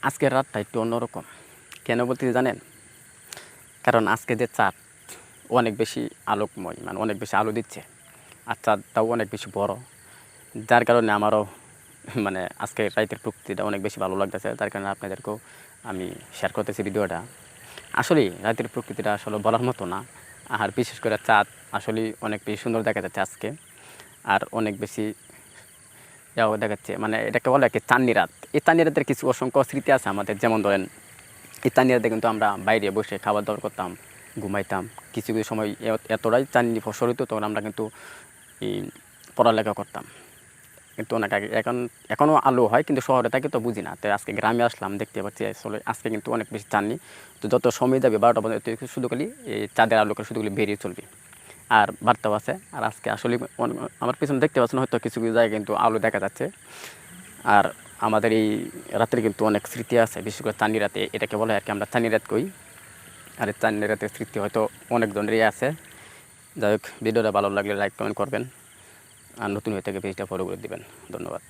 আজকের রাতটা একটু অন্যরকম। কেন বলতেছি জানেন? কারণ আজকে যে চাঁদ অনেক বেশি আলোকময়, মানে অনেক বেশি আলো দিচ্ছে। আর চাঁদটাও অনেক বেশি বড়। যার কারণে আমারও মানে আজকের রাতের প্রকৃতিটা অনেক বেশি ভালো লাগতেছে। যার কারণে আপনাদেরকেও আমি শেয়ার করতেছি ভিডিওটা। আসলেই রাতের প্রকৃতিটা আসলে বলার মতো না। আর বিশেষ করে চাঁদ আসলেই অনেক বেশি সুন্দর দেখা যাচ্ছে আজকে। আর অনেক বেশি দেখাচ্ছে, মানে এটাকে বলে কি চাঁদনি রাত। এই চাঁদনি রাতের কিছু অসংখ্য স্মৃতি আছে আমাদের। যেমন ধরেন, এই চাঁদনি রাতে কিন্তু আমরা বাইরে বসে খাবার দাবার করতাম, ঘুমাইতাম। কিছু কিছু সময় এতটাই চাঁদনি ফসল হতো, তখন আমরা কিন্তু এই পড়ালেখা করতাম। কিন্তু অনেক আগে, এখনও আলো হয়, কিন্তু শহরে থাকি তো বুঝি না। তো আজকে গ্রামে আসলাম, দেখতে পাচ্ছি আসলে আজকে কিন্তু অনেক বেশি চাঁদনি। তো যত সময় যাবে 12টা পর্যন্ত শুধু খালি এই চাঁদের আলোকে শুধু খালি বেরিয়ে চলবে। আর বার্তাও আছে। আর আজকে আসলে আমার পিছনে দেখতে পাচ্ছেন হয়তো কিছু কিছু জায়গায় কিন্তু আলো দেখা যাচ্ছে। আর আমাদের এই রাত্রে কিন্তু অনেক স্মৃতি আছে, বিশেষ করে চাঁদনি রাতে। এটাকে বলে আর কি আমরা চাঁদনি রাত কই। আর এই চাঁদনি রাতের স্মৃতি হয়তো অনেকজনেরই আছে। যাই হোক, ভিডিওটা ভালো লাগলে লাইক কমেন্ট করবেন। আর নতুন হয়ে থেকে পেজটা ফলো করে দিবেন। ধন্যবাদ।